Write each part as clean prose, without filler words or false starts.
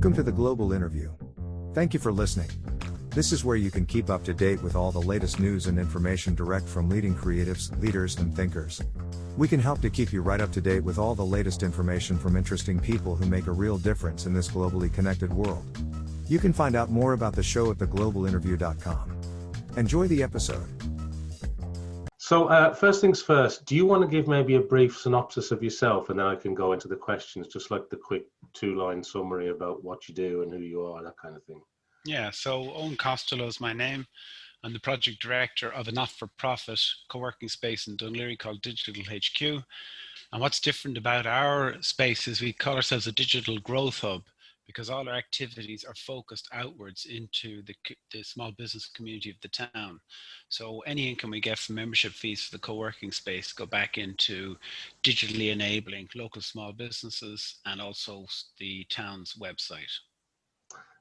Welcome to the Global Interview. Thank you for listening. This is where you can keep up to date with all the latest news and information direct from leading creatives, leaders, and thinkers. We can help to keep you right up to date with all the latest information from interesting people who make a real difference in this globally connected world. You can find out more about the show at theglobalinterview.com. Enjoy the episode. So first things first, do you want to give maybe a brief synopsis of yourself, and then I can go into the questions, just like the quick two-line summary about what you do and who you are, that kind of thing. Yeah, so Eoin Costello is my name. I'm the project director of a not-for-profit co-working space in Dún Laoghaire called Digital HQ. And what's different about our space is we call ourselves a digital growth hub, because all our activities are focused outwards into the small business community of the town. So any income we get from membership fees for the co-working space go back into digitally enabling local small businesses and also the town's website.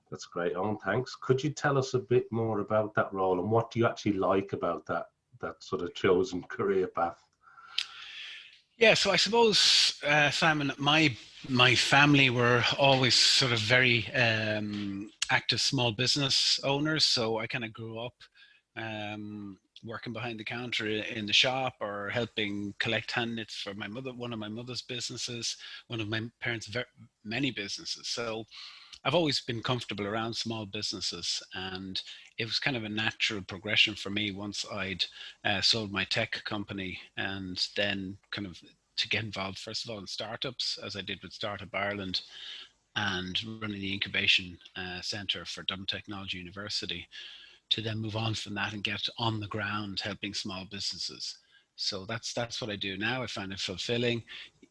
That's great, Owen, thanks. Could you tell us a bit more about that role and what do you actually like about that sort of chosen career path? Yeah, so I suppose, Simon, my family were always sort of very active small business owners. So I kind of grew up working behind the counter in the shop or helping collect hand knits for my mother, one of my mother's businesses, one of my parents' many businesses. So I've always been comfortable around small businesses, and it was kind of a natural progression for me once I'd sold my tech company, and then kind of to get involved first of all in startups, as I did with Startup Ireland and running the incubation centre for Dublin Technology University, to then move on from that and get on the ground helping small businesses. So that's what I do now. I find it fulfilling.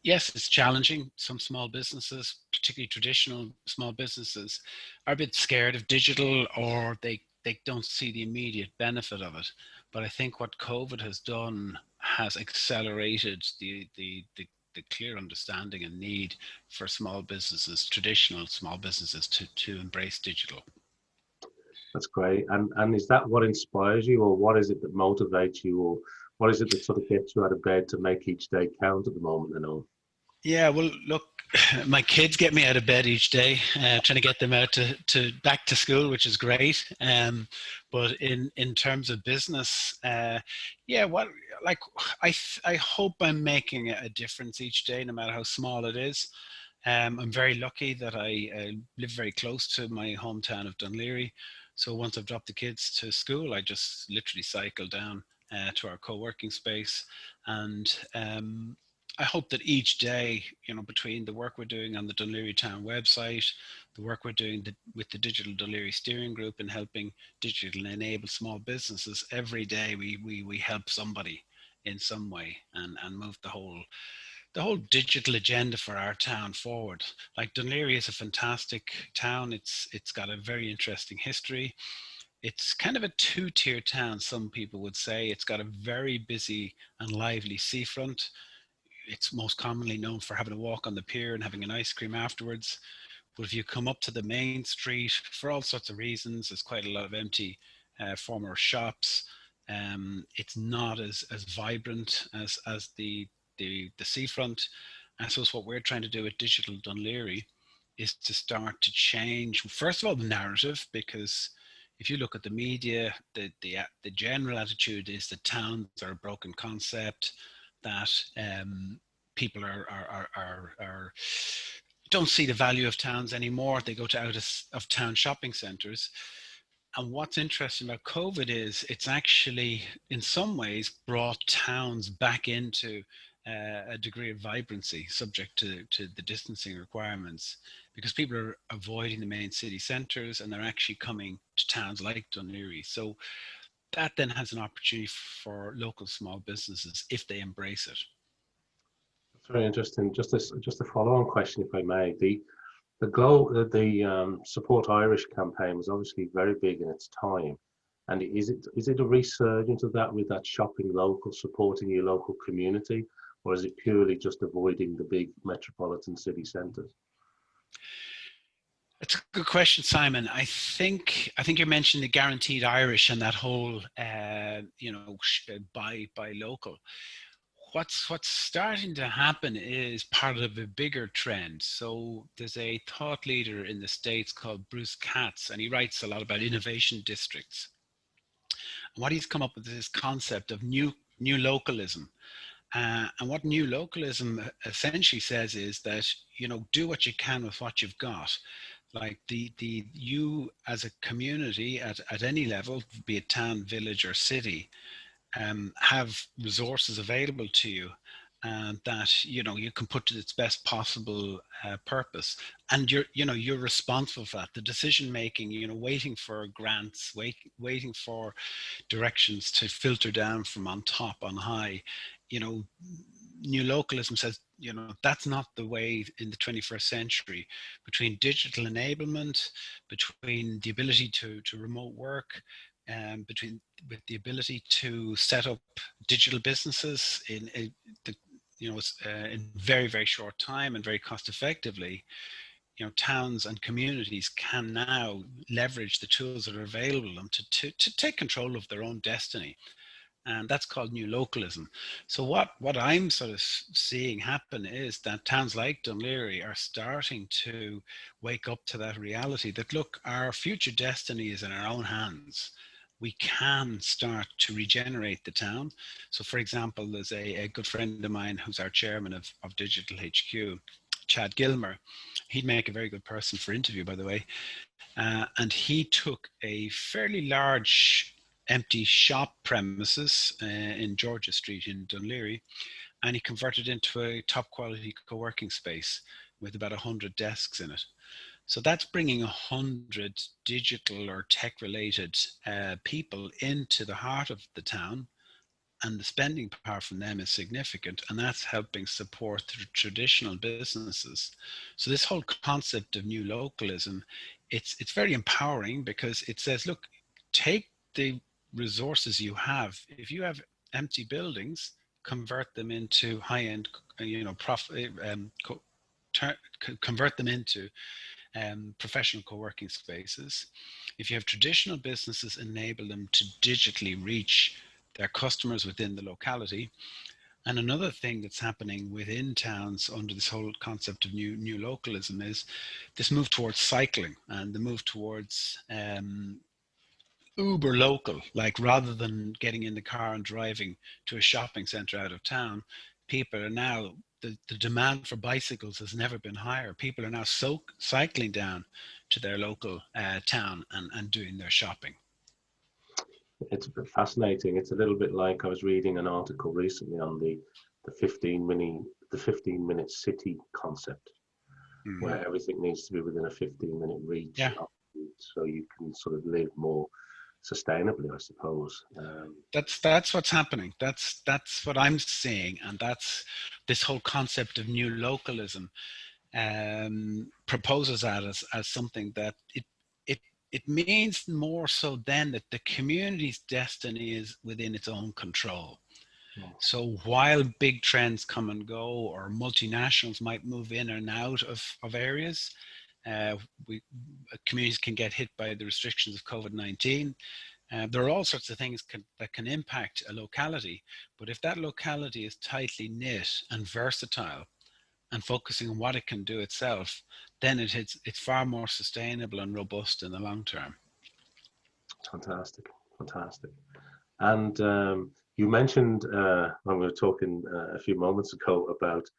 Yes, it's challenging. Some small businesses, particularly traditional small businesses, are a bit scared of digital, or they don't see the immediate benefit of it. But I think what COVID has done has accelerated the clear understanding and need for small businesses, traditional small businesses, to embrace digital. That's great. And is that what inspires you, or what is it that motivates you, or what is it that sort of gets you out of bed to make each day count at the moment and all? Yeah, well, look, my kids get me out of bed each day, trying to get them out to back to school, which is great. But in terms of business, I hope I'm making a difference each day, no matter how small it is. I'm very lucky that I live very close to my hometown of Dún Laoghaire. So once I've dropped the kids to school, I just literally cycle down to our co-working space, and I hope that each day, between the work we're doing on the Dún Laoghaire Town website, the work we're doing with the Digital Dún Laoghaire Steering Group and helping digital enable small businesses, every day we help somebody in some way and move the whole digital agenda for our town forward. Like, Dún Laoghaire is a fantastic town. It's got a very interesting history. It's kind of a two-tier town, some people would say. It's got a very busy and lively seafront. It's most commonly known for having a walk on the pier and having an ice cream afterwards. But if you come up to the main street, for all sorts of reasons, there's quite a lot of empty former shops. It's not as vibrant as the seafront. And so what we're trying to do at Digital Dún Laoghaire is to start to change, first of all, the narrative, because if you look at the media, the general attitude is that towns are a broken concept, that people don't see the value of towns anymore. They go to out of town shopping centres. And what's interesting about COVID is it's actually, in some ways, brought towns back into a degree of vibrancy, subject to the distancing requirements, because people are avoiding the main city centres and they're actually coming to towns like Dún Laoghaire. So that then has an opportunity for local small businesses if they embrace it. That's very interesting. Just a follow-on question, if I may. The Support Irish campaign was obviously very big in its time, and is it a resurgence of that, with that shopping local, supporting your local community, or is it purely just avoiding the big metropolitan city centres? It's a good question, Simon. I think you mentioned the Guaranteed Irish and that whole buy local. what's starting to happen is part of a bigger trend. So there's a thought leader in the States called Bruce Katz, and he writes a lot about innovation districts. And what he's come up with is this concept of new localism. And what new localism essentially says is that, do what you can with what you've got. Like you as a community at any level, be it town, village, or city, have resources available to you that you can put to its best possible purpose, and you're responsible for that. The decision making, waiting for grants, waiting for directions to filter down from on top, on high. New localism says, that's not the way in the 21st century. Between digital enablement, between the ability to remote work, with the ability to set up digital businesses in very, very short time and very cost effectively, towns and communities can now leverage the tools that are available to them to take control of their own destiny. And that's called new localism. So what I'm sort of seeing happen is that towns like Dún Laoghaire are starting to wake up to that reality that, look, our future destiny is in our own hands. We can start to regenerate the town. So, for example, there's a good friend of mine who's our chairman of Digital HQ, Chad Gilmer. He'd make a very good person for interview, by the way. And he took a fairly large empty shop premises in Georgia Street in Dún Laoghaire, and he converted it into a top quality co-working space with about 100 desks in it. So that's bringing 100 digital or tech related people into the heart of the town, and the spending power from them is significant, and that's helping support the traditional businesses. So this whole concept of new localism, it's very empowering, because it says, look, take the resources you have. If you have empty buildings, convert them into high-end, convert them into professional co-working spaces. If you have traditional businesses, enable them to digitally reach their customers within the locality. And another thing that's happening within towns under this whole concept of new localism is this move towards cycling, and the move towards uber local. Like, rather than getting in the car and driving to a shopping center out of town, people are now, the demand for bicycles has never been higher. People are now cycling down to their local town and doing their shopping. It's fascinating. It's a little bit like, I was reading an article recently on the 15-minute city concept, where everything needs to be within a 15-minute reach. Yeah. So you can sort of live more sustainably, I suppose. That's what's happening. That's what I'm seeing, and that's this whole concept of new localism proposes that as something that it means more so then that the community's destiny is within its own control. So while big trends come and go, or multinationals might move in and out of areas, communities can get hit by the restrictions of COVID-19. There are all sorts of things that can impact a locality, but if that locality is tightly knit and versatile and focusing on what it can do itself, then it's far more sustainable and robust in the long term. Fantastic. And you mentioned, when we were talking a few moments ago about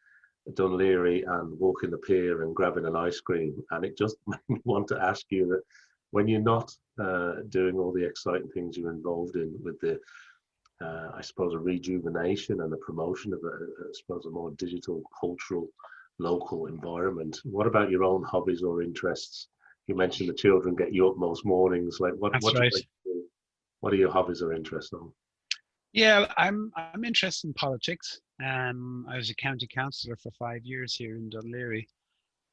Dún Laoghaire and walking the pier and grabbing an ice cream, and it just made me want to ask you that when you're not doing all the exciting things you're involved in with the, I suppose, a rejuvenation and the promotion of a more digital, cultural, local environment, what about your own hobbies or interests? You mentioned the children get you up most mornings. Like, what That's do you right. like to do? What are your hobbies or interests on? Yeah, I'm interested in politics. I was a county councillor for 5 years here in Dún Laoghaire,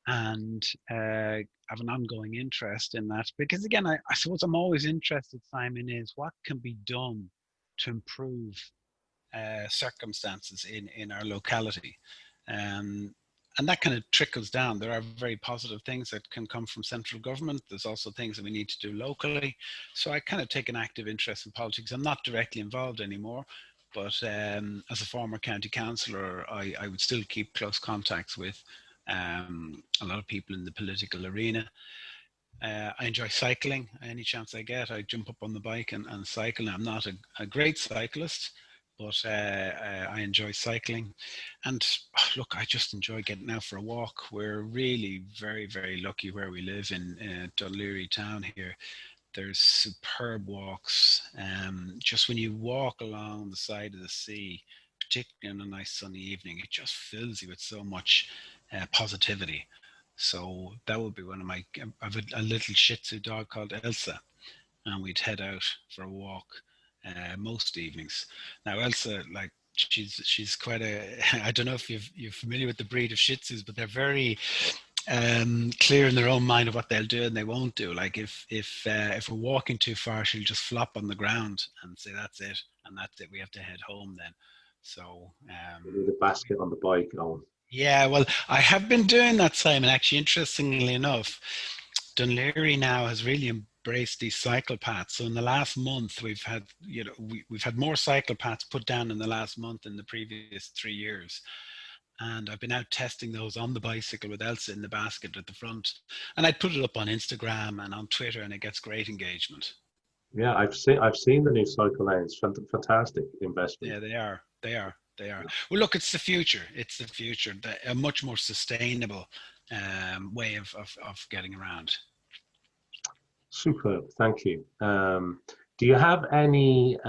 and have an ongoing interest in that, because again, I suppose I'm always interested, Simon, is what can be done to improve circumstances in our locality. And that kind of trickles down. There are very positive things that can come from central government. There's also things that we need to do locally. So I kind of take an active interest in politics. I'm not directly involved anymore, But as a former county councillor, I would still keep close contacts with a lot of people in the political arena. I enjoy cycling. Any chance I get, I jump up on the bike and cycle. Now, I'm not a great cyclist, but I enjoy cycling. And look, I just enjoy getting out for a walk. We're really very, very lucky where we live in Dún Laoghaire town here. There's superb walks. Just when you walk along the side of the sea, particularly on a nice sunny evening, it just fills you with so much positivity. So that would be one of my. I have a little Shih Tzu dog called Elsa, and we'd head out for a walk most evenings. Now Elsa, like she's quite a. I don't know if you're familiar with the breed of Shih Tzus, but they're very clear in their own mind of what they'll do and they won't do. Like if we're walking too far, she'll just flop on the ground and say that's it, and that's it. We have to head home then. So the basket on the bike on. Yeah, well, I have been doing that, Simon. Actually, interestingly enough, Dún Laoghaire now has really embraced these cycle paths. So in the last month, we've had, we've had more cycle paths put down in the last month than the previous 3 years. And I've been out testing those on the bicycle with Elsa in the basket at the front. And I put it up on Instagram and on Twitter, and it gets great engagement. Yeah, I've seen the new cycle lanes. Fantastic investment. Yeah, they are. Well, look, it's the future. It's the future. A much more sustainable way of getting around. Superb. Thank you. Do you have any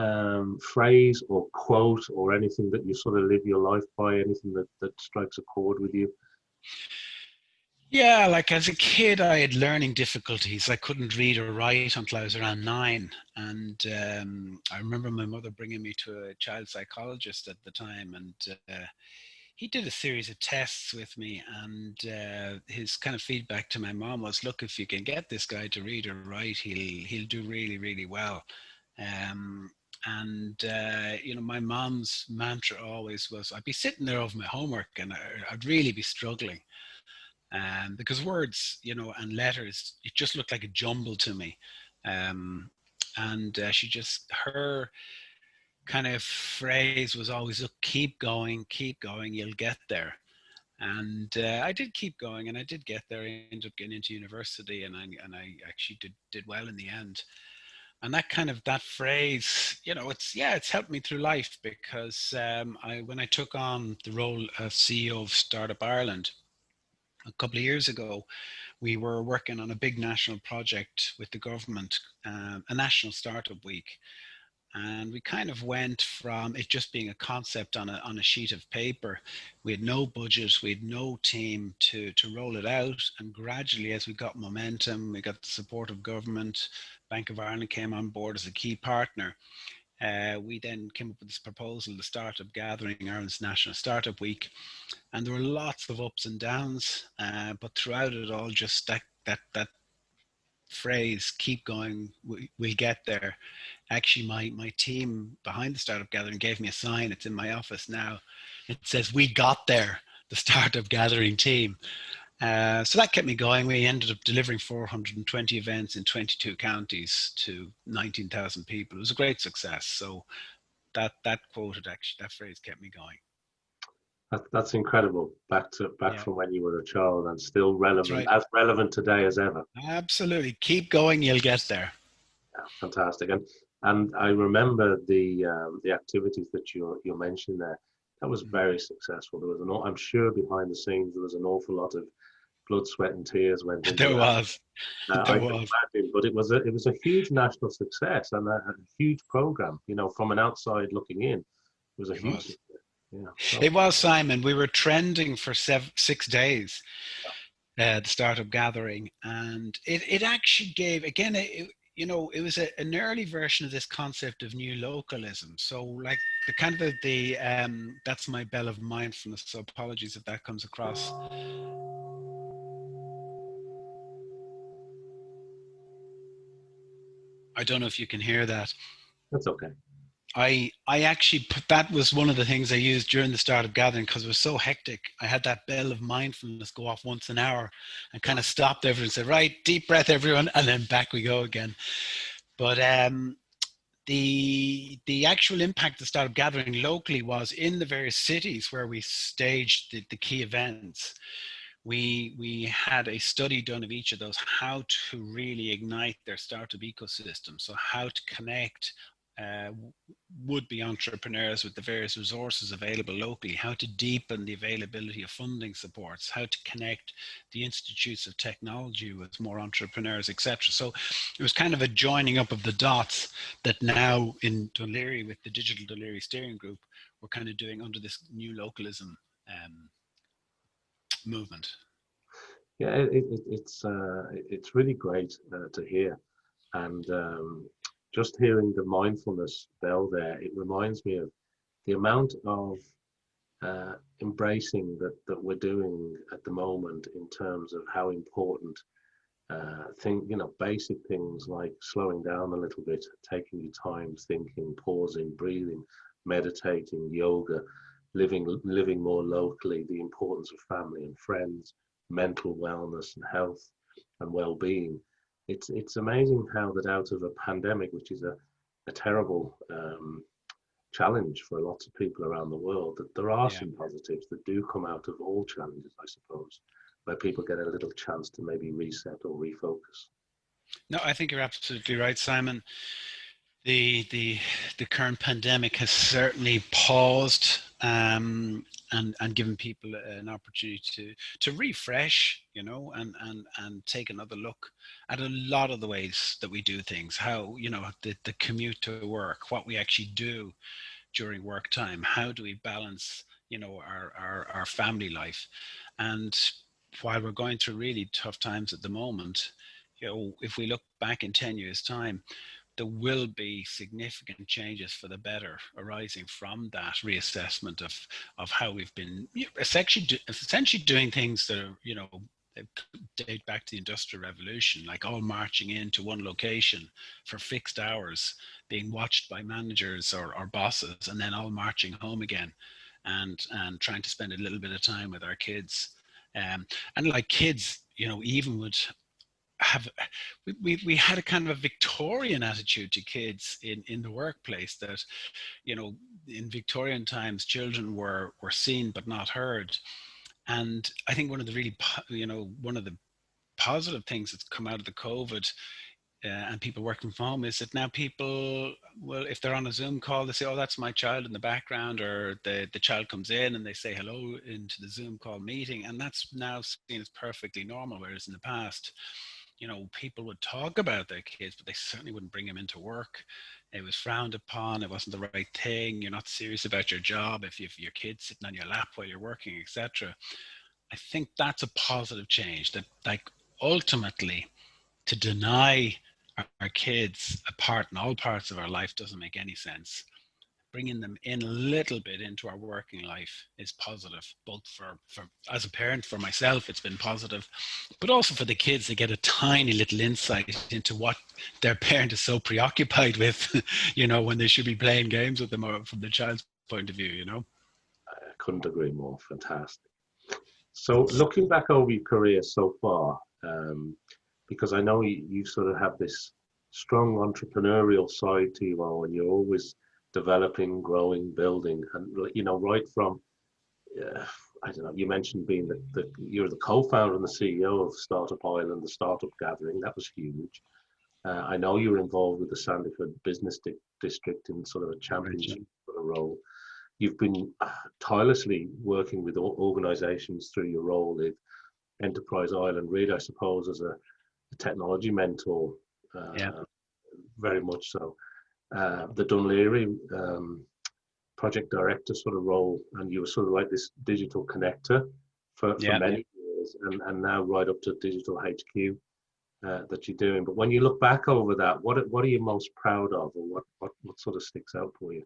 phrase or quote or anything that you sort of live your life by? Anything that strikes a chord with you? Yeah, like as a kid, I had learning difficulties. I couldn't read or write until I was around 9. And I remember my mother bringing me to a child psychologist at the time. And he did a series of tests with me. And his kind of feedback to my mom was, look, if you can get this guy to read or write, he'll do really, really well. My mom's mantra always was, I'd be sitting there over my homework and I'd really be struggling. Because words, and letters, it just looked like a jumble to me. Her kind of phrase was always, look, keep going, you'll get there. And I did keep going, and I did get there. I ended up getting into university, and I actually did well in the end. And that phrase, it's helped me through life, because when I took on the role of CEO of Startup Ireland a couple of years ago, we were working on a big national project with the government, a national startup week. And we kind of went from it just being a concept on a sheet of paper. We had no budget, we had no team to roll it out. And gradually, as we got momentum, we got the support of government. Bank of Ireland came on board as a key partner. We then came up with this proposal, the Startup Gathering, Ireland's National Startup Week. And there were lots of ups and downs, but throughout it all, just that phrase, keep going, we'll get there. Actually, my team behind the Startup Gathering gave me a sign. It's in my office now. It says, we got there, the Startup Gathering team. So that kept me going. We ended up delivering 420 events in 22 counties to 19,000 people. It was a great success. So that phrase kept me going. That's incredible. Back from when you were a child, and still relevant, right. As relevant today as ever. Absolutely. Keep going, you'll get there. Yeah, fantastic. And I remember the activities that you're mentioning there. That was very successful. There was I'm sure behind the scenes there was an awful lot of blood, sweat, and tears went into there that. Was. I can imagine, but it was a huge national success and a huge program. From an outside looking in, it was a huge success. Yeah, so. It was, Simon. We were trending for 6 days, the Startup Gathering, and it actually gave, again, it was an early version of this concept of new localism. So like that's my bell of mindfulness. So apologies if that comes across. I don't know if you can hear that. That's okay. I actually that was one of the things I used during the Startup Gathering, because it was so hectic. I had that bell of mindfulness go off once an hour and kind of stopped everyone and said, right, deep breath everyone, and then back we go again. But The actual impact that started gathering locally was in the various cities where we staged the key events. We had a study done of each of those, how to really ignite their startup ecosystem. So how to connect uh, would-be entrepreneurs with the various resources available locally, how to deepen the availability of funding supports, how to connect the institutes of technology with more entrepreneurs, etc. So it was kind of a joining up of the dots that now in Dún Laoghaire with the Digital Dún Laoghaire Steering Group, we're kind of doing under this new localism movement. Yeah, it's really great to hear, and just hearing the mindfulness bell there, it reminds me of the amount of embracing that we're doing at the moment in terms of how important basic things like slowing down a little bit, taking your time, thinking, pausing, breathing, meditating, yoga, living more locally, the importance of family and friends, mental wellness and health and well-being. It's amazing how that out of a pandemic, which is a terrible challenge for lots of people around the world, that there are some positives that do come out of all challenges, I suppose, where people get a little chance to maybe reset or refocus. No, I think you're absolutely right, Simon. The current pandemic has certainly paused and given people an opportunity to refresh, and take another look at a lot of the ways that we do things. How the commute to work, what we actually do during work time. How do we balance our family life? And while we're going through really tough times at the moment, if we look back in 10 years' time, there will be significant changes for the better arising from that reassessment of how we've been essentially doing things that are, date back to the Industrial Revolution, like all marching into one location for fixed hours, being watched by managers or bosses, and then all marching home again and trying to spend a little bit of time with our kids. And like kids, even would have we had a kind of a Victorian attitude to kids in the workplace, that in Victorian times children were seen but not heard. And I think one of the really one of the positive things that's come out of the COVID and people working from home is that now people, well, if they're on a Zoom call, they say, oh, that's my child in the background, or the child comes in and they say hello into the Zoom call meeting, and that's now seen as perfectly normal. Whereas in the past, people would talk about their kids, but they certainly wouldn't bring them into work. It was frowned upon. It wasn't the right thing. You're not serious about your job if your kid's sitting on your lap while you're working, etc. I think that's a positive change. That, like, ultimately, to deny our kids a part in all parts of our life doesn't make any sense. Bringing them in a little bit into our working life is positive, both for as a parent, for myself, it's been positive, but also for the kids. They get a tiny little insight into what their parent is so preoccupied with, when they should be playing games with them, or from the child's point of view, I couldn't agree more. Fantastic. So looking back over your career so far, because I know you sort of have this strong entrepreneurial side to you all, and you're always developing, growing, building, and right from I don't know. You mentioned being you're the co-founder and the CEO of Startup Island, the startup gathering. That was huge. I know you were involved with the Sandyford Business District in sort of a championship sort of role. You've been tirelessly working with organisations through your role with Enterprise Ireland, really, I suppose, as a technology mentor, very much so. The Dún Laoghaire project director sort of role, and you were sort of like this digital connector for many years, and now right up to digital HQ that you're doing. But when you look back over that, what are you most proud of, or what sort of sticks out for you?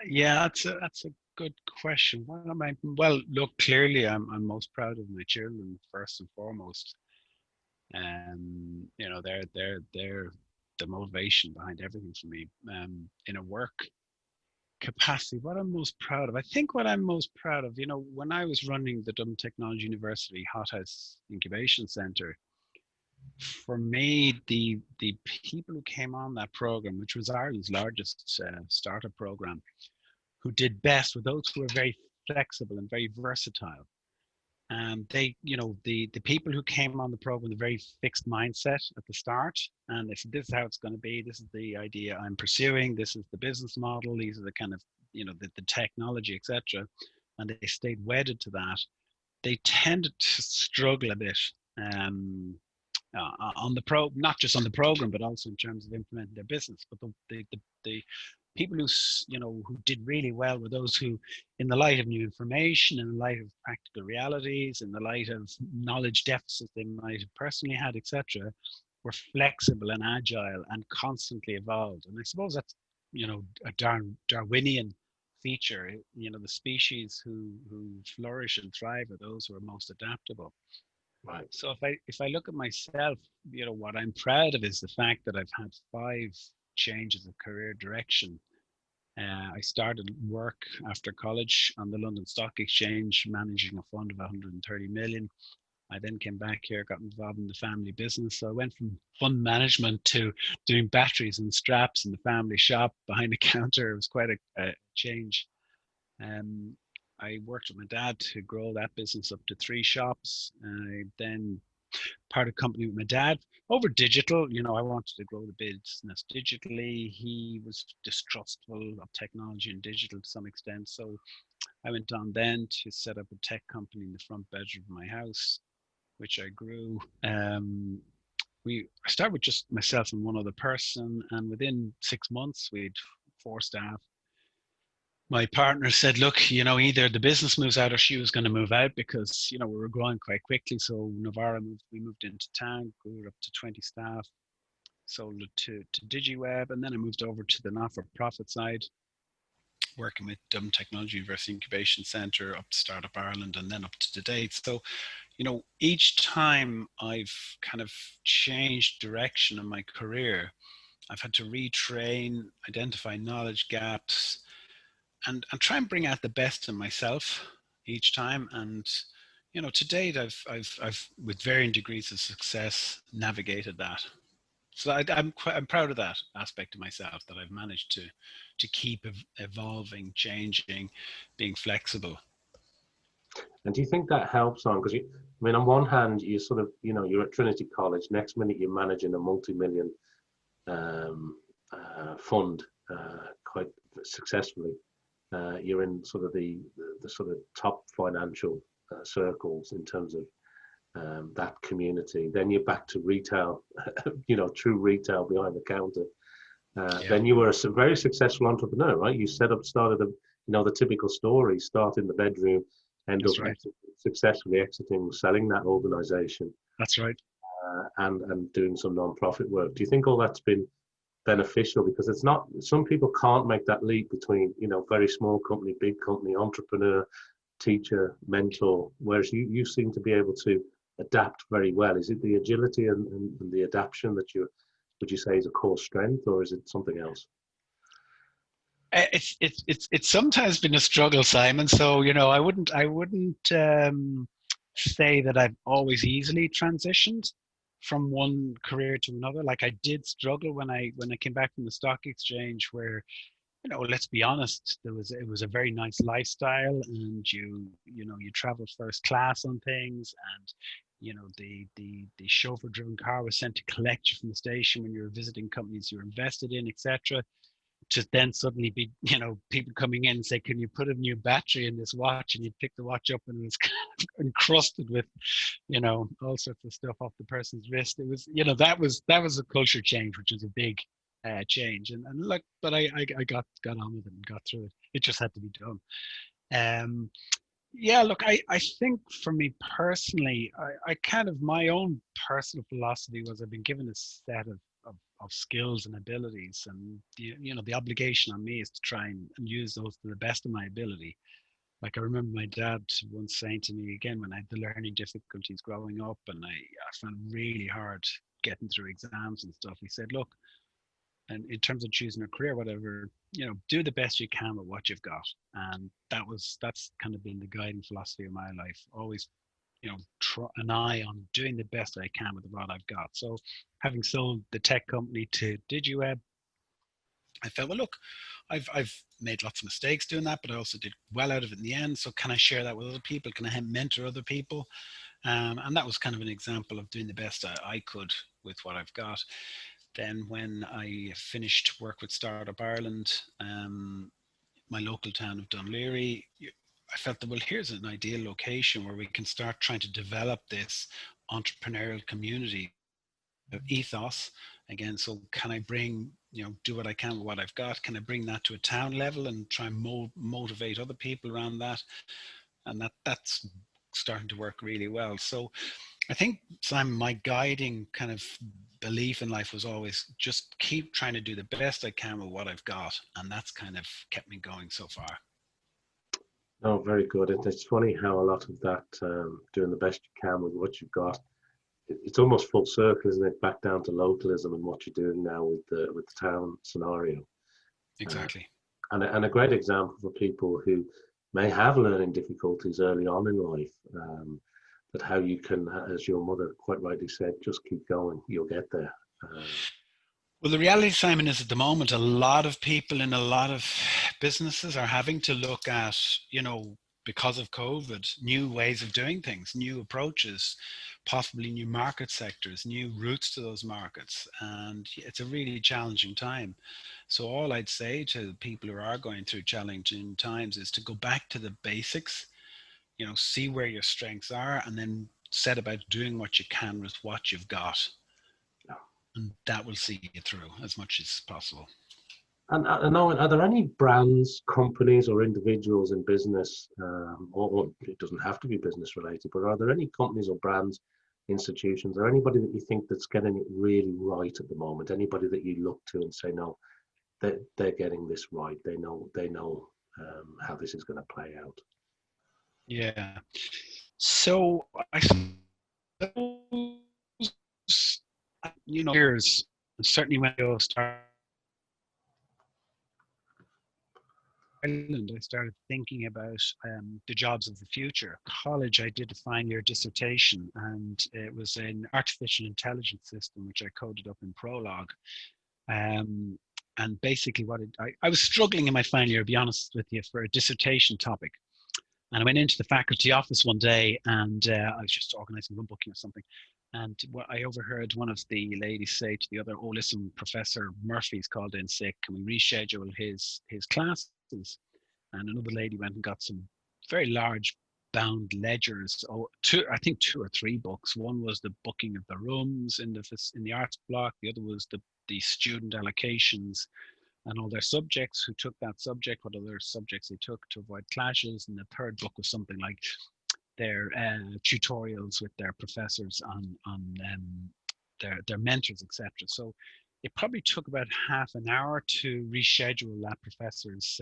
Yeah, that's a good question. Well, look, clearly I'm most proud of my children first and foremost. They're the motivation behind everything for me. In a work capacity, what I'm most proud of, I think what I'm most proud of, when I was running the Dublin Technology University Hothouse Incubation Centre, For me, the people who came on that program, which was Ireland's largest startup program, who did best were those who were very flexible and very versatile. They, the people who came on the program with a very fixed mindset at the start, and they said, "This is how it's going to be. This is the idea I'm pursuing. This is the business model. These are the kind of, the technology, etc." And they stayed wedded to that. They tended to struggle a bit on the not just on the program, but also in terms of implementing their business. But the people who did really well were those who, in the light of new information, in the light of practical realities, in the light of knowledge deficits they might have personally had, etc., were flexible and agile and constantly evolved. And I suppose that's a Darwinian feature. The species who flourish and thrive are those who are most adaptable. Right. So if I look at myself, what I'm proud of is the fact that I've had 5 changes of career direction. I started work after college on the London Stock Exchange, managing a fund of 130 million. I then came back here, got involved in the family business. So I went from fund management to doing batteries and straps in the family shop behind the counter. It was quite a change. I worked with my dad to grow that business up to 3 shops. I then part of company with my dad over digital. I wanted to grow the business digitally. He was distrustful of technology and digital to some extent. So I went on then to set up a tech company in the front bedroom of my house, which I grew. I started with just myself and one other person, and within 6 months we had 4 staff. My partner said, look, either the business moves out or she was going to move out, because, we were growing quite quickly. So Novara we moved into town, grew up to 20 staff, sold it to DigiWeb. And then I moved over to the not-for-profit side, working with Dublin Technology University Incubation Centre, up to Startup Ireland, and then up to date. So, each time I've kind of changed direction in my career, I've had to retrain, identify knowledge gaps, and try and bring out the best in myself each time. And to date, I've with varying degrees of success navigated that. So I'm proud of that aspect of myself, that I've managed to keep evolving, changing, being flexible. And do you think that helps on, because on one hand, you sort of, you're at Trinity College, next minute you're managing a multi-million fund quite successfully. You're in sort of the sort of top financial circles in terms of that community. Then you're back to retail, true retail behind the counter. Then you were a very successful entrepreneur, right? You started the typical story: start in the bedroom, end That's up right. successfully exiting, selling that organization. That's right. And doing some non-profit work. Do you think all that's been beneficial? Because it's not, some people can't make that leap between very small company, big company, entrepreneur, teacher, mentor, whereas you seem to be able to adapt very well. Is it the agility and the adaptation that would you say is a core strength, or is it something else? It's sometimes been a struggle, Simon. So I wouldn't say that I've always easily transitioned from one career to another. Like, I did struggle when I came back from the stock exchange, where let's be honest, it was a very nice lifestyle, and you traveled first class on things, and the chauffeur driven car was sent to collect you from the station when you were visiting companies you were invested in, etc. To then suddenly be, people coming in and say, can you put a new battery in this watch? And you'd pick the watch up and it was kind of encrusted with, all sorts of stuff off the person's wrist. It was, that was a culture change, which was a big change. And look, but I got on with it and got through it. It just had to be done. Yeah, look, I think for me personally, I kind of, my own personal philosophy was, I've been given a set of skills and abilities, and the obligation on me is to try and use those to the best of my ability. Like, I remember my dad once saying to me, again, when I had the learning difficulties growing up, and I found it really hard getting through exams and stuff, he said, look, and in terms of choosing a career, whatever, do the best you can with what you've got. And that's kind of been the guiding philosophy of my life. Always, an eye on doing the best I can with what I've got. So having sold the tech company to DigiWeb, I felt, well, look, I've made lots of mistakes doing that, but I also did well out of it in the end. So can I share that with other people? Can I mentor other people? And that was kind of an example of doing the best I could with what I've got. Then when I finished work with Startup Ireland, my local town of Dún Laoghaire, I felt that, well, here's an ideal location where we can start trying to develop this entrepreneurial community ethos again. So can I bring, do what I can with what I've got? Can I bring that to a town level and try and motivate other people around that? And that's starting to work really well. So I think, Simon, my guiding kind of belief in life was always just keep trying to do the best I can with what I've got. And that's kind of kept me going so far. No, very good. It's funny how a lot of that, doing the best you can with what you've got, it's almost full circle, isn't it? Back down to localism and what you're doing now with the town scenario. Exactly. And a great example for people who may have learning difficulties early on in life, that how you can, as your mother quite rightly said, just keep going, you'll get there. Well, the reality, Simon, is at the moment, a lot of people in a lot of businesses are having to look at, because of COVID, new ways of doing things, new approaches, possibly new market sectors, new routes to those markets. And it's a really challenging time. So all I'd say to people who are going through challenging times is to go back to the basics, see where your strengths are, and then set about doing what you can with what you've got. And that will see you through as much as possible. And Eoin, are there any brands, companies, or individuals in business, or it doesn't have to be business related, but are there any companies or brands, institutions, or anybody that you think that's getting it really right at the moment? Anybody that you look to and say, no, they're getting this right. They know how this is going to play out. Yeah. So I suppose, years, certainly when I started Ireland, I started thinking about the jobs of the future. College, I did a final-year dissertation, and it was an artificial intelligence system, which I coded up in Prolog. And basically I was struggling in my final year, to be honest with you, for a dissertation topic. And I went into the faculty office one day, and I was just organizing room booking or something. And I overheard one of the ladies say to the other, "Oh, listen, Professor Murphy's called in sick. Can we reschedule his classes?" And another lady went and got some very large bound ledgers. I think 2 or 3 books. One was the booking of the rooms in the arts block. The other was the student allocations and all their subjects, who took that subject, what other subjects they took to avoid clashes. And the third book was something like their tutorials with their professors on their mentors, etc. So it probably took about half an hour to reschedule that professor's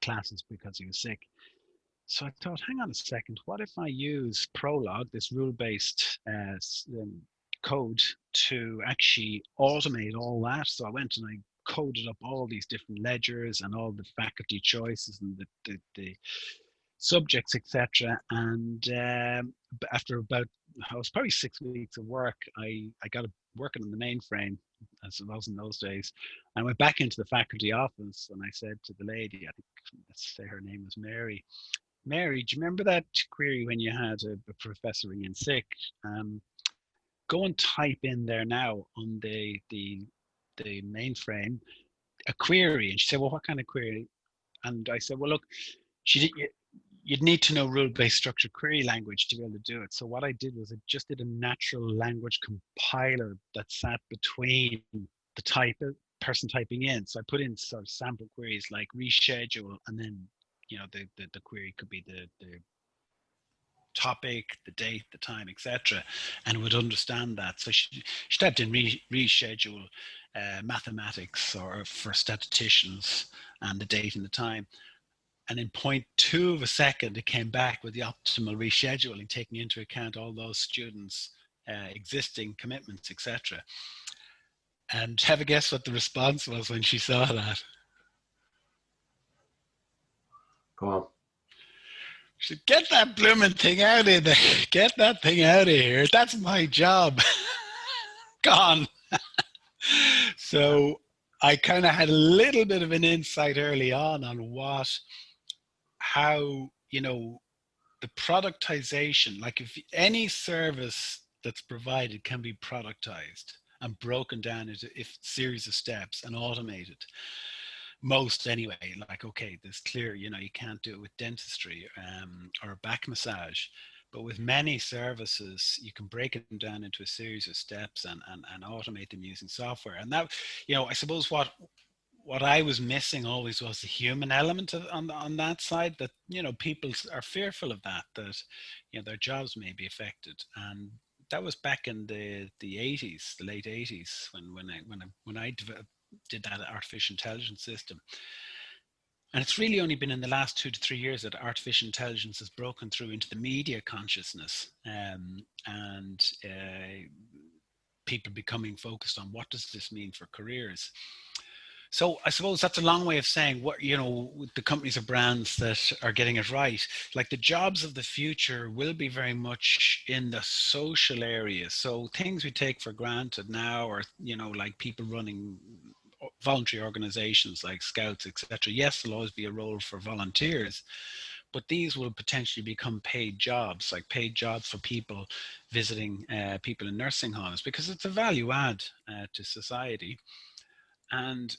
classes because he was sick. So I thought, hang on a second, what if I use Prolog, this rule-based code, to actually automate all that? So I went and I coded up all these different ledgers and all the faculty choices and the subjects, etc. And after about, I was probably 6 weeks of work, I got working on the mainframe, as it was in those days. I went back into the faculty office and I said to the lady, I think, let's say her name was Mary, do you remember that query when you had a professor ring in sick? Go and type in there now on the mainframe a query. And she said, well, what kind of query? And I said, well, look, you'd need to know rule-based structured query language to be able to do it. So what I did was I just did a natural language compiler that sat between the person typing in. So I put in sort of sample queries like reschedule, and then the query could be the topic, the date, the time, etc., and it would understand that. So she typed in reschedule mathematics or for statisticians and the date and the time. And in 0.2 of a second, it came back with the optimal rescheduling, taking into account all those students' existing commitments, etc. And have a guess what the response was when she saw that? Go on. Should get that blooming thing out of there. Get that thing out of here. That's my job. Gone. So I kind of had a little bit of an insight early on how, the productization, like if any service that's provided can be productized and broken down into a series of steps and automated. Most anyway, like, okay, there's clear, you can't do it with dentistry or back massage, but with many services, you can break them down into a series of steps and automate them using software. And that, I suppose what I was missing always was the human element on that side, that, people are fearful of that their jobs may be affected. And that was back in the 80s, the late 80s, when I did that artificial intelligence system. And it's really only been in the last 2 to 3 years that artificial intelligence has broken through into the media consciousness, and people becoming focused on what does this mean for careers. So I suppose that's a long way of saying what, the companies or brands that are getting it right, like the jobs of the future will be very much in the social areas. So things we take for granted now, or, like people running voluntary organizations like scouts, etc. Yes, there'll always be a role for volunteers, but these will potentially become paid jobs, like paid jobs for people visiting people in nursing homes, because it's a value add to society. And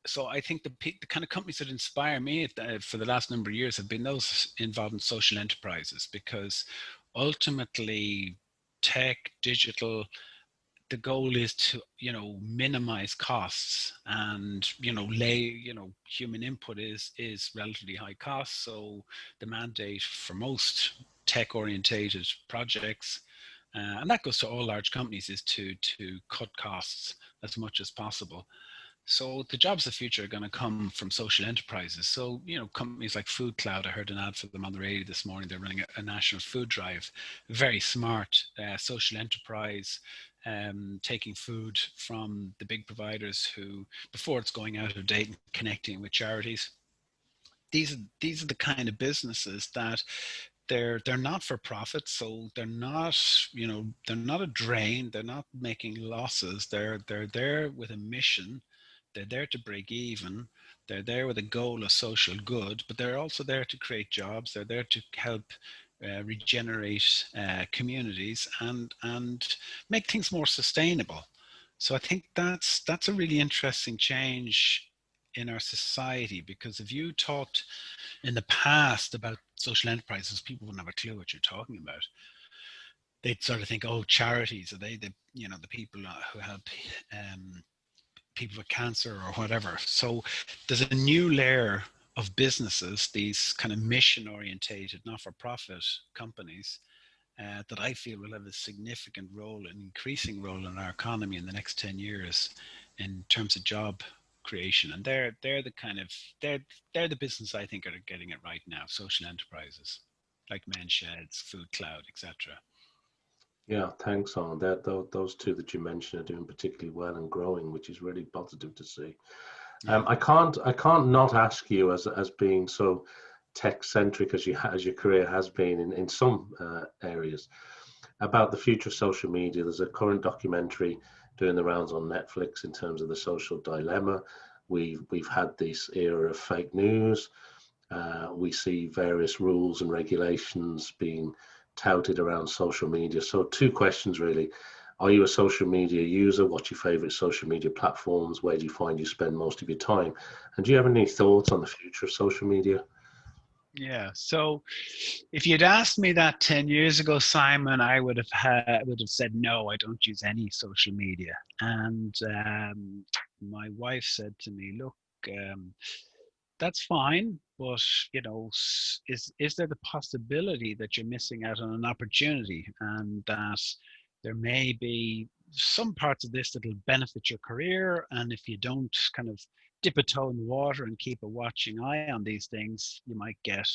so I think the kind of companies that inspire me for the last number of years have been those involved in social enterprises, because ultimately tech, digital, the goal is to, minimize costs, and, human input is relatively high cost. So the mandate for most tech orientated projects, and that goes to all large companies, is to cut costs as much as possible. So the jobs of the future are going to come from social enterprises. So, companies like Food Cloud, I heard an ad for them on the radio this morning. They're running a national food drive. Very smart social enterprise, taking food from the big providers who, before it's going out of date, and connecting with charities. These are the kind of businesses that they're not for profit, so they're not a drain. They're not making losses. They're there with a mission. They're there to break even. They're there with a goal of social good, but they're also there to create jobs. They're there to help regenerate communities and make things more sustainable. So I think that's a really interesting change in our society, because if you talked in the past about social enterprises, people wouldn't have a clue what you're talking about. They'd sort of think, oh, charities, are they the people who help people with cancer or whatever. So there's a new layer of businesses, these kind of mission orientated, not-for-profit companies, that I feel will have a significant role, an increasing role in our economy in the next 10 years in terms of job creation. And they're the business I think are getting it right now, social enterprises like Men's Sheds, Food Cloud, etc. Yeah, thanks, on that. Those two that you mentioned are doing particularly well and growing, which is really positive to see. Yeah. I can't not ask you, as being so tech centric as your career has been in some areas, about the future of social media. There's a current documentary doing the rounds on Netflix in terms of the social dilemma. We've had this era of fake news. We see various rules and regulations being touted around social media. So 2 questions really. Are you a social media user? What's your favorite social media platforms? Where do you find you spend most of your time? And do you have any thoughts on the future of social media? Yeah. So if you'd asked me that 10 years ago, Simon, I would have said, no, I don't use any social media. And my wife said to me, look, that's fine, but is there the possibility that you're missing out on an opportunity, and that there may be some parts of this that'll benefit your career, and if you don't kind of dip a toe in the water and keep a watching eye on these things, you might get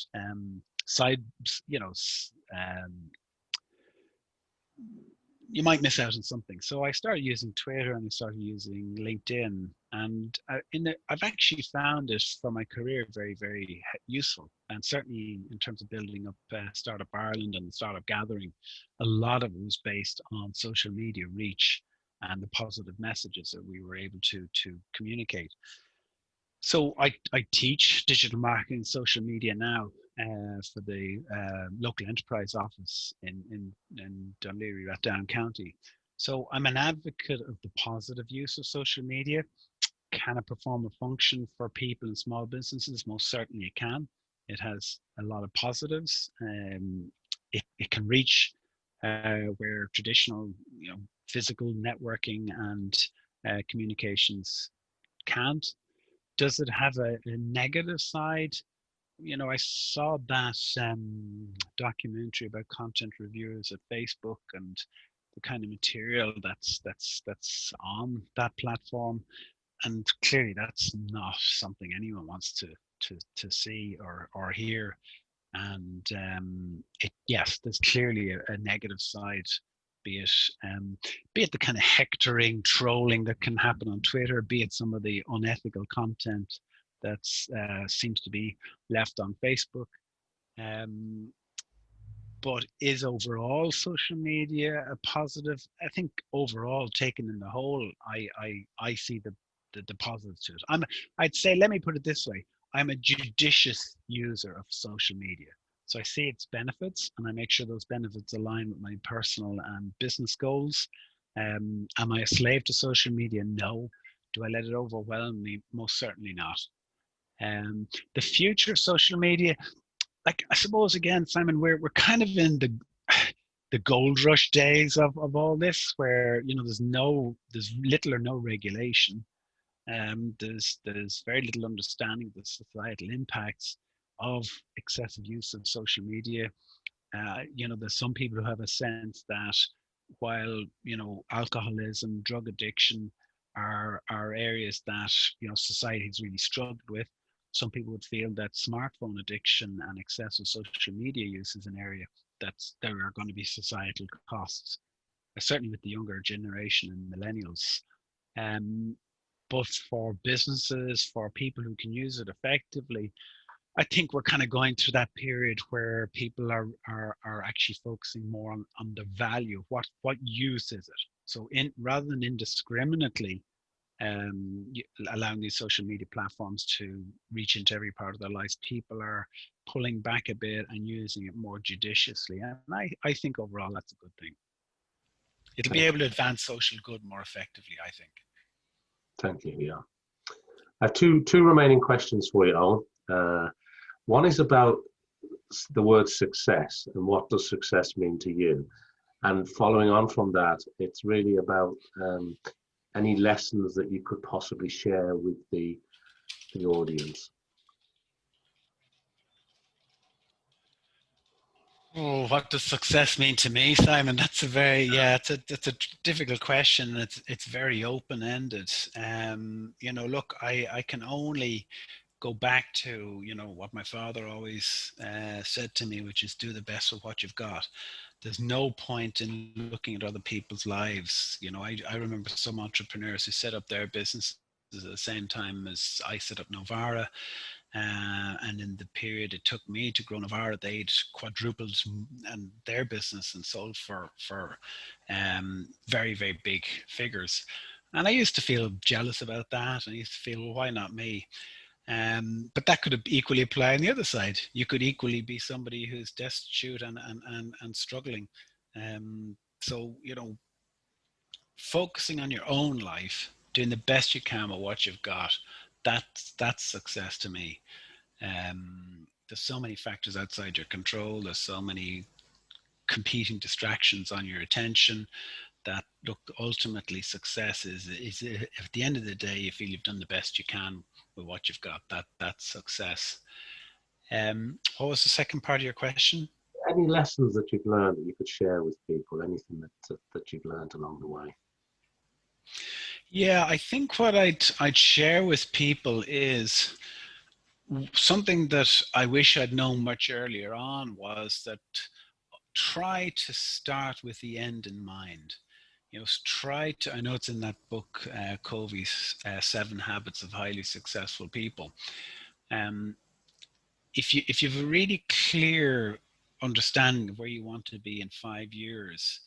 you might miss out on something. So I started using Twitter and I started using LinkedIn, and I've actually found it for my career very, very useful. And certainly in terms of building up Startup Ireland and Startup Gathering, a lot of it was based on social media reach and the positive messages that we were able to communicate. So I teach digital marketing and social media now for the local enterprise office in Dún Laoghaire at Down County. So I'm an advocate of the positive use of social media. Can it perform a function for people and small businesses? Most certainly it can. It has a lot of positives. It can reach where traditional, physical networking and communications can't. Does it have a negative side? I saw that documentary about content reviewers at Facebook and the kind of material that's on that platform, and clearly that's not something anyone wants to see or hear. And yes, there's clearly a negative side, be it the kind of hectoring, trolling that can happen on Twitter, be it some of the unethical content that seems to be left on Facebook. But is overall social media a positive? I think overall, taken in the whole, I see the positives to it. I'd say, let me put it this way: I'm a judicious user of social media. So I see its benefits and I make sure those benefits align with my personal and business goals. Am I a slave to social media? No. Do I let it overwhelm me? Most certainly not. The future of social media, like, I suppose, again, Simon, we're kind of in the gold rush days of all this, where there's little or no regulation. There's very little understanding of the societal impacts of excessive use of social media. There's some people who have a sense that while alcoholism, drug addiction are areas that society has really struggled with, some people would feel that smartphone addiction and excessive social media use is an area that there are going to be societal costs, certainly with the younger generation and millennials. But for businesses, for people who can use it effectively, I think we're kind of going through that period where people are actually focusing more on the value. What use is it? So rather than indiscriminately allowing these social media platforms to reach into every part of their lives, people are pulling back a bit and using it more judiciously. And I think overall that's a good thing. It'll be able to advance social good more effectively, I think. Thank you. Yeah. I have two remaining questions for you, Eoin. One is about the word success and what does success mean to you? And following on from that, it's really about any lessons that you could possibly share with the audience. Oh, what does success mean to me, Simon? That's a very, it's a difficult question. It's very open-ended. Look, I can only go back to what my father always said to me, which is do the best with what you've got. There's no point in looking at other people's lives. I remember some entrepreneurs who set up their businesses at the same time as I set up Novara. And in the period it took me to grow Novara, they'd quadrupled and their business and sold for very, very big figures. And I used to feel jealous about that. And I used to feel, well, why not me? But that could equally apply on the other side. You could equally be somebody who's destitute and struggling. So, focusing on your own life, doing the best you can with what you've got, that's success to me. There's so many factors outside your control. There's so many competing distractions on your attention that, look, ultimately success is at the end of the day, you feel you've done the best you can with what you've got. That's success. What was the second part of your question? Any lessons that you've learned that you could share with people? Anything that you've learned along the way? Yeah, I think what I'd share with people is something that I wish I'd known much earlier on, was that try to start with the end in mind. try to, I know it's in that book, Covey's 7 Habits of Highly Successful People. If you've a really clear understanding of where you want to be in 5 years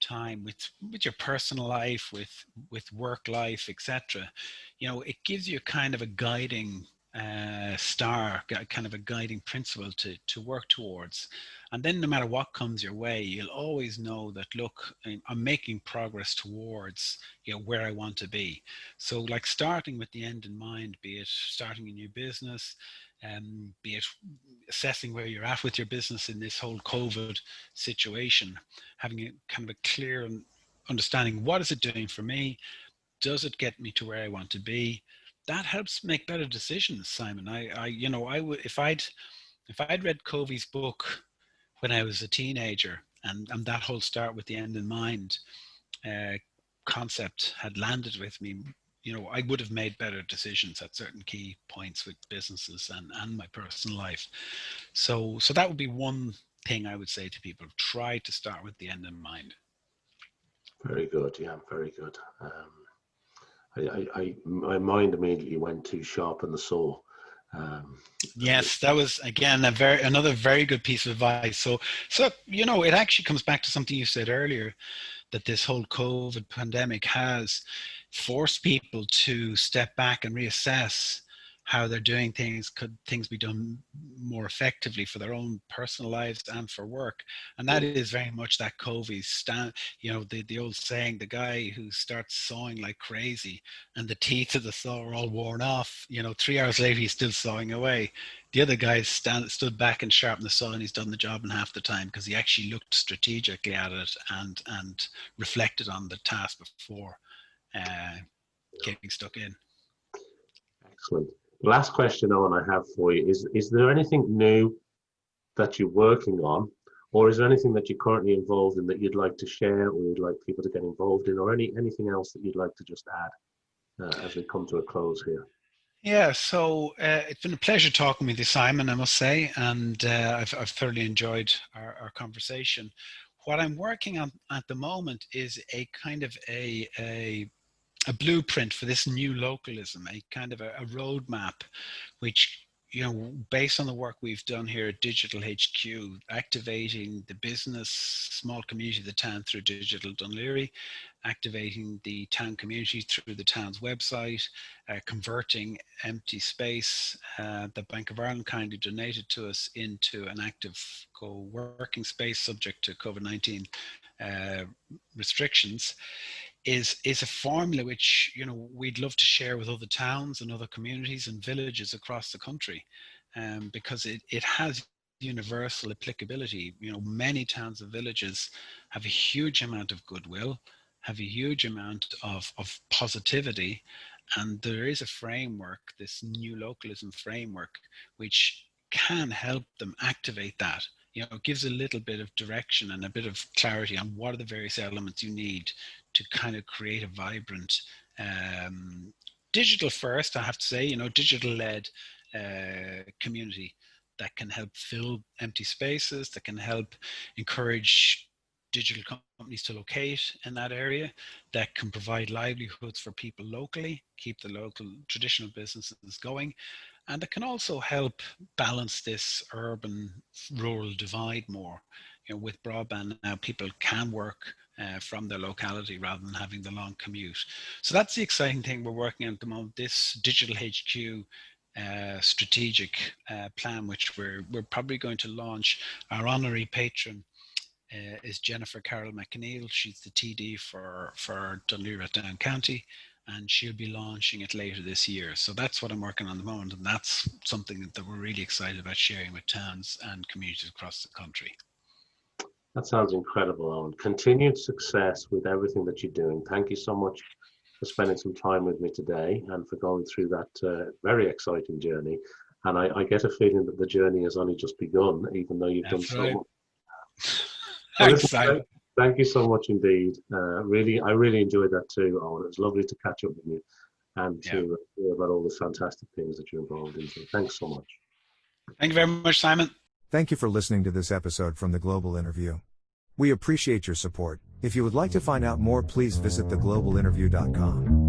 time with your personal life, with work life, etc., it gives you kind of a guiding kind of a guiding principle to work towards. And then no matter what comes your way, you'll always know that, look, I'm making progress towards where I want to be. So like starting with the end in mind, be it starting a new business, be it assessing where you're at with your business in this whole COVID situation, having a kind of a clear understanding, what is it doing for me? Does it get me to where I want to be? That helps make better decisions, Simon. I would, if I'd read Covey's book when I was a teenager, and that whole start with the end in mind concept had landed with me, I would have made better decisions at certain key points with businesses and my personal life. So that would be one thing I would say to people: try to start with the end in mind. Very good. Yeah, very good. My mind immediately went to sharpen the saw. Yes, that was again another very good piece of advice. So it actually comes back to something you said earlier, that this whole COVID pandemic has forced people to step back and reassess how they're doing things. Could things be done more effectively for their own personal lives and for work? And that is very much that Covey's stand, the old saying, the guy who starts sawing like crazy and the teeth of the saw are all worn off, 3 hours later he's still sawing away. The other guy stood back and sharpened the saw, and he's done the job in half the time because he actually looked strategically at it and reflected on the task before getting stuck in. Excellent. Last question, Owen, I have for you is there anything new that you're working on, or is there anything that you're currently involved in that you'd like to share, or you'd like people to get involved in, or anything else that you'd like to just add as we come to a close here? Yeah, so it's been a pleasure talking with you, Simon, I must say, and I've thoroughly enjoyed our conversation. What I'm working on at the moment is a kind of a blueprint for this new localism, a kind of a roadmap, which, based on the work we've done here at Digital HQ, activating the business, small community of the town through Digital Dún Laoghaire, activating the town community through the town's website, converting empty space that Bank of Ireland kindly donated to us into an active co-working space subject to COVID-19 restrictions, is a formula which we'd love to share with other towns and other communities and villages across the country, because it has universal applicability. Many towns and villages have a huge amount of goodwill, have a huge amount of positivity, and there is a framework, this new localism framework, which can help them activate that. It gives a little bit of direction and a bit of clarity on what are the various elements you need to kind of create a vibrant, digital first, I have to say, digital-led community that can help fill empty spaces, that can help encourage digital companies to locate in that area, that can provide livelihoods for people locally, keep the local traditional businesses going, and that can also help balance this urban-rural divide more. With broadband now, people can work from their locality rather than having the long commute. So that's the exciting thing we're working on at the moment, this Digital HQ strategic plan, which we're probably going to launch. Our honorary patron is Jennifer Carroll McNeil. She's the TD for Dún Laoghaire at Down County, and she'll be launching it later this year. So that's what I'm working on at the moment, and that's something that we're really excited about sharing with towns and communities across the country. That sounds incredible, Owen. Continued success with everything that you're doing. Thank you so much for spending some time with me today and for going through that very exciting journey. And I get a feeling that the journey has only just begun, even though you've done so much. Thanks, Thank you so much indeed. I really enjoyed that too, Owen. It was lovely to catch up with you and to hear about all the fantastic things that you're involved in. So thanks so much. Thank you very much, Simon. Thank you for listening to this episode from the Global Interview. We appreciate your support, If you would like to find out more, please visit theglobalinterview.com.